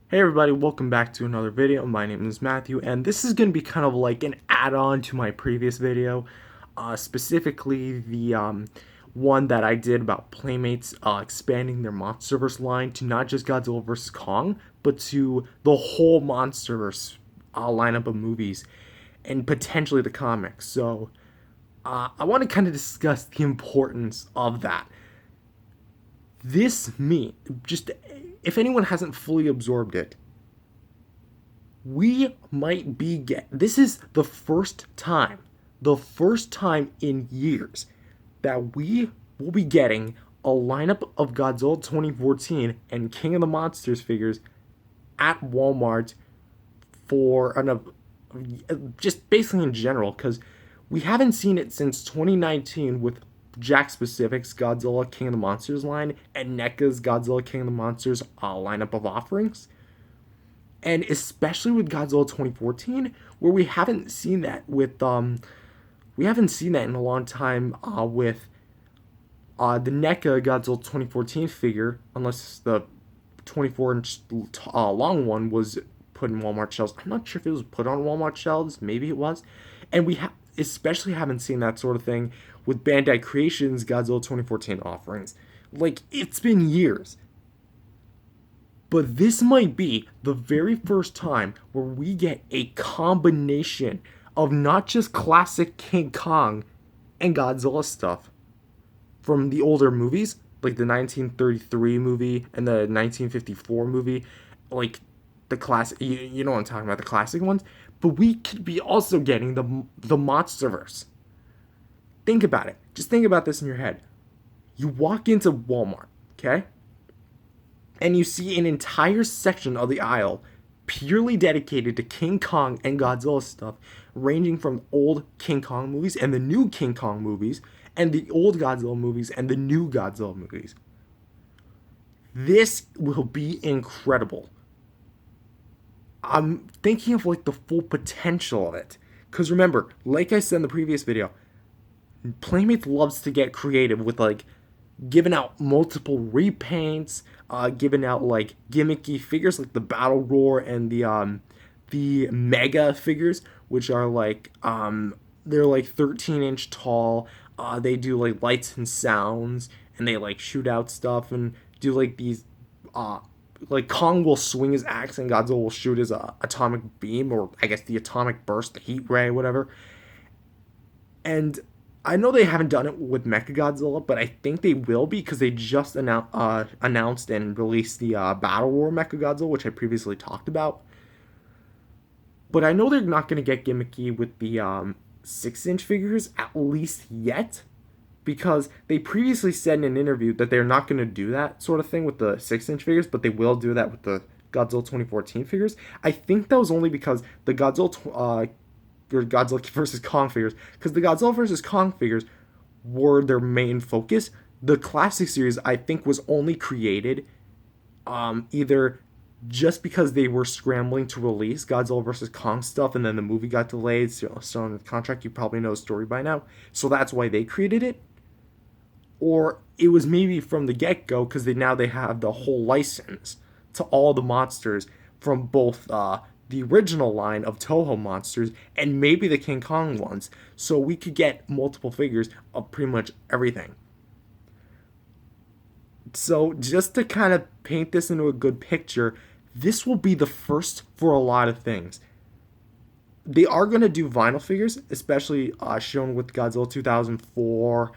Hey everybody, welcome back to another video. My name is Matthew, and this is going to be kind of like an add-on to my previous video, specifically the one that I did about Playmates expanding their MonsterVerse line to not just Godzilla vs. Kong, but to the whole MonsterVerse lineup of movies, and potentially the comics. So I want to kind of discuss the importance of that. Just if anyone hasn't fully absorbed it, we might be this is the first time in years that we will be getting a lineup of Godzilla 2014 and King of the Monsters figures at Walmart for just basically in general, because we haven't seen it since 2019 with Jack Specific's Godzilla King of the Monsters line and NECA's Godzilla King of the Monsters lineup of offerings. And especially with Godzilla 2014, where we haven't seen that in a long time with the NECA Godzilla 2014 figure, unless the 24-inch long one was put in Walmart shelves. I'm not sure if it was put on Walmart shelves. Maybe it was. And especially haven't seen that sort of thing with Bandai Creations Godzilla 2014 offerings. Like, it's been years. But this might be the very first time where we get a combination of not just classic King Kong and Godzilla stuff from the older movies, like the 1933 movie and the 1954 movie, like the classic, you know what I'm talking about, the classic ones. But we could be also getting the MonsterVerse. Think about it. Just think about this in your head. You walk into Walmart, okay? And you see an entire section of the aisle purely dedicated to King Kong and Godzilla stuff, ranging from old King Kong movies and the new King Kong movies, and the old Godzilla movies and the new Godzilla movies. This will be incredible. I'm thinking of like the full potential of it. Because remember, like I said in the previous video, Playmates loves to get creative with like giving out multiple repaints, giving out like gimmicky figures like the Battle Roar and the Mega figures, which are like they're like 13-inch tall. They do like lights and sounds, and they like shoot out stuff and do like these. Like Kong will swing his axe and Godzilla will shoot his atomic beam, or I guess the atomic burst, the heat ray, whatever. And I know they haven't done it with Mechagodzilla, but I think they will be because they just announced and released the Battle Roar Mechagodzilla, which I previously talked about. But I know they're not going to get gimmicky with the 6-inch figures, at least yet, because they previously said in an interview that they're not going to do that sort of thing with the 6-inch figures, but they will do that with the Godzilla 2014 figures. I think that was only because the Godzilla vs. Kong figures, because the Godzilla vs. Kong figures were their main focus. The classic series, I think, was only created either just because they were scrambling to release Godzilla vs. Kong stuff, and then the movie got delayed, still on the contract. You probably know the story by now, so that's why they created it. Or it was maybe from the get-go because they have the whole license to all the monsters from both the original line of Toho monsters and maybe the King Kong ones, so we could get multiple figures of pretty much everything. So just to kind of paint this into a good picture, this will be the first for a lot of things. They are going to do vinyl figures, especially shown with Godzilla 2004,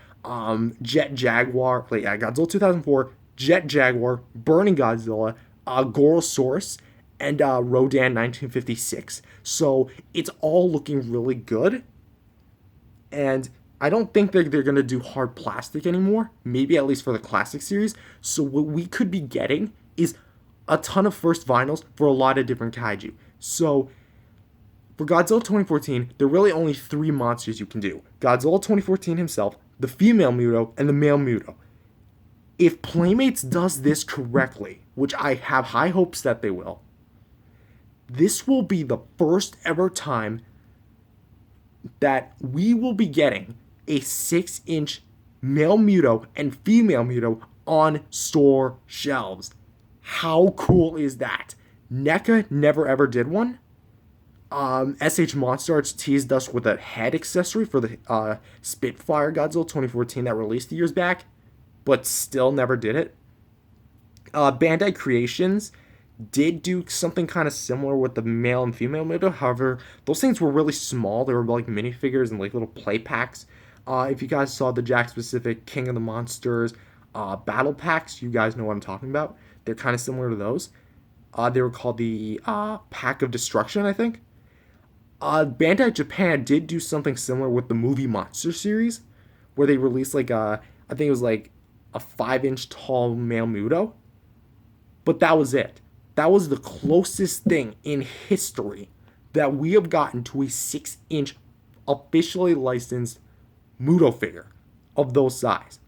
Jet Jaguar, Godzilla 2004, Jet Jaguar, Burning Godzilla, Gorosaurus, and Rodan 1956. So it's all looking really good. And I don't think they're going to do hard plastic anymore, maybe at least for the classic series. So what we could be getting is a ton of first vinyls for a lot of different kaiju. So for Godzilla 2014, there are really only 3 monsters you can do. Godzilla 2014 himself, the female Muto, and the male Muto. If Playmates does this correctly, which I have high hopes that they will, this will be the first ever time that we will be getting a 6-inch male Muto and female Muto on store shelves. How cool is that? NECA never ever did one. SH Monster Arts teased us with a head accessory for the Spitfire Godzilla 2014 that released years back, but still never did it. Bandai Creations did do something kind of similar with the male and female Muto. However, those things were really small. They were like minifigures and like little play packs. If you guys saw the Jack Specific King of the Monsters battle packs, you guys know what I'm talking about. They're kind of similar to those. They were called the Pack of Destruction, I think. Bandai Japan did do something similar with the movie Monster series, where they released like I think it was like a 5-inch tall male Muto. But that was it. That was the closest thing in history that we have gotten to a 6-inch officially licensed Muto figure of those size.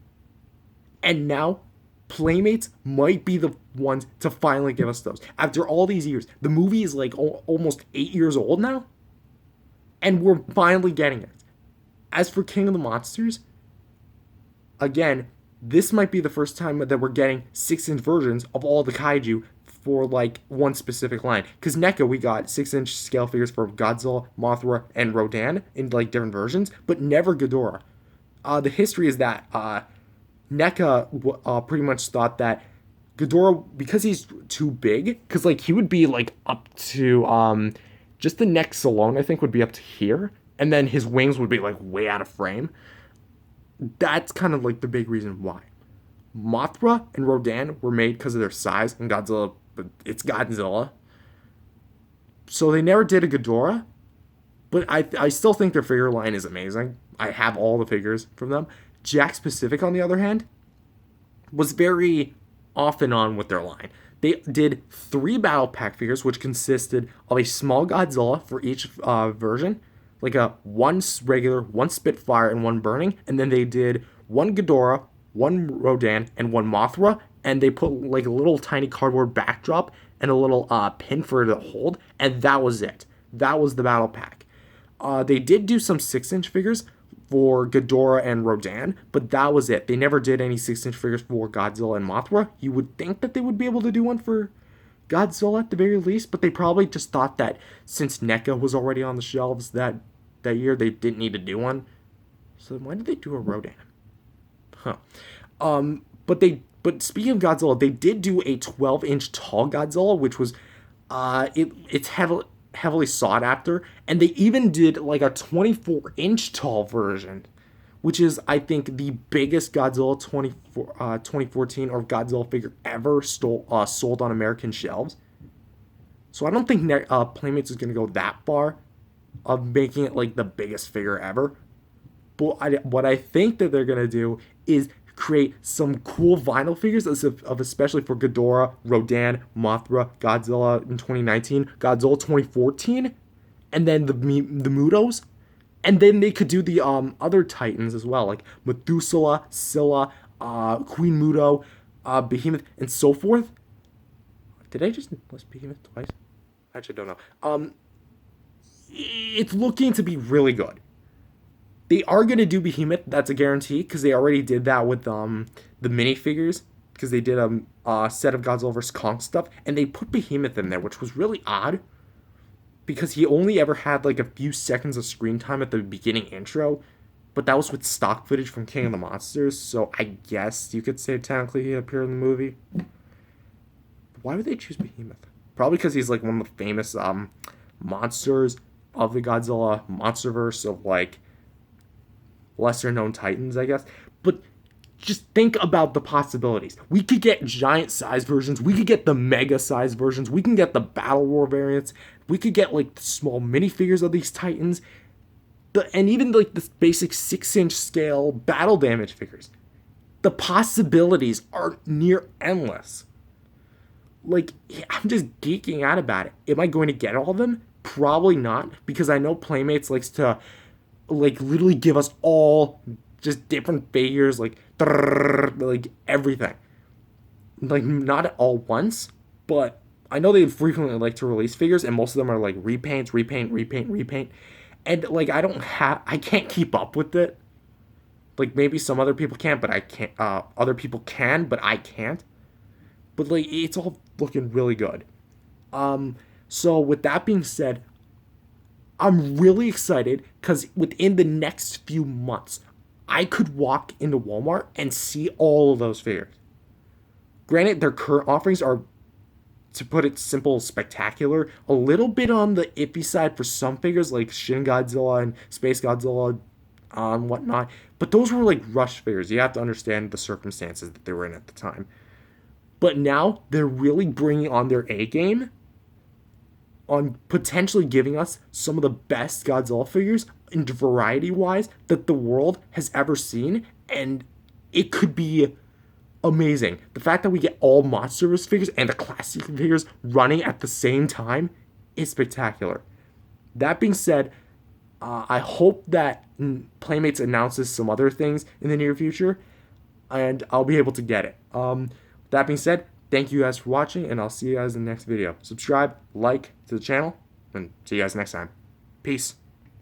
And now, Playmates might be the ones to finally give us those. After all these years, the movie is like almost 8 years old now, and we're finally getting it. As for King of the Monsters, again, this might be the first time that we're getting 6-inch versions of all the kaiju for like one specific line. Because NECA, we got 6-inch scale figures for Godzilla, Mothra, and Rodan in like different versions, but never Ghidorah. The history is that NECA pretty much thought that Ghidorah, because he's too big, because like he would be like up to just the necks alone, I think would be up to here, and then his wings would be like way out of frame. That's kind of like the big reason why. Mothra and Rodan were made because of their size, and Godzilla, but it's Godzilla. So they never did a Ghidorah, but I still think their figure line is amazing. I have all the figures from them. Jack Specific, on the other hand, was very off and on with their line. They did 3 battle pack figures, which consisted of a small Godzilla for each version, like a 1 regular, 1 Spitfire, and 1 Burning, and then they did 1 Ghidorah, 1 Rodan, and 1 Mothra, and they put like a little tiny cardboard backdrop and a little pin for it to hold, and that was it. That was the battle pack. They did do some 6-inch figures for Ghidorah and Rodan, but that was it. They never did any 6-inch figures for Godzilla and Mothra. You would think that they would be able to do one for Godzilla at the very least, but they probably just thought that since NECA was already on the shelves that year, they didn't need to do one. So why did they do a Rodan? Huh. But speaking of Godzilla, they did do a 12-inch tall Godzilla, which was it's heavily sought after, and they even did like a 24-inch tall version, which is, I think, the biggest Godzilla 2014 or Godzilla figure ever sold on American shelves. So I don't think Playmates is going to go that far of making it like the biggest figure ever. But what I think that they're going to do is create some cool vinyl figures of especially for Ghidorah, Rodan, Mothra, Godzilla in 2019, Godzilla 2014, and then the Mutos. And then they could do the other Titans as well, like Methuselah, Scylla, Queen Muto, Behemoth, and so forth. Did I just list Behemoth twice? I actually don't know. It's looking to be really good. They are going to do Behemoth, that's a guarantee, because they already did that with the minifigures, because they did a set of Godzilla vs. Kong stuff, and they put Behemoth in there, which was really odd, because he only ever had like a few seconds of screen time at the beginning intro, but that was with stock footage from King of the Monsters, so I guess you could say technically he appeared in the movie. Why would they choose Behemoth? Probably because he's like one of the famous monsters of the Godzilla MonsterVerse of like lesser known Titans, I guess. But just think about the possibilities. We could get giant size versions. We could get the mega size versions. We can get the Battle War variants. We could get like the small minifigures of these Titans. And even like the basic 6-inch scale battle damage figures. The possibilities are near endless. Like, I'm just geeking out about it. Am I going to get all of them? Probably not, because I know Playmates likes to like literally give us all just different figures, like everything, like not all once, but I know they frequently like to release figures, and most of them are like repaint, and like I can't keep up with it. Like maybe some other people can, but I can't. Other people can, but I can't. But like it's all looking really good. So with that being said, I'm really excited because within the next few months, I could walk into Walmart and see all of those figures. Granted, their current offerings are, to put it simple, spectacular. A little bit on the iffy side for some figures like Shin Godzilla and Space Godzilla and whatnot. But those were like rush figures. You have to understand the circumstances that they were in at the time. But now they're really bringing on their A game on potentially giving us some of the best Godzilla figures in variety wise that the world has ever seen. And it could be amazing. The fact that we get all MonsterVerse figures and the classic figures running at the same time is spectacular. That being said, I hope that Playmates announces some other things in the near future, and I'll be able to get it. That being said, thank you guys for watching, and I'll see you guys in the next video. Subscribe, like to the channel, and see you guys next time. Peace.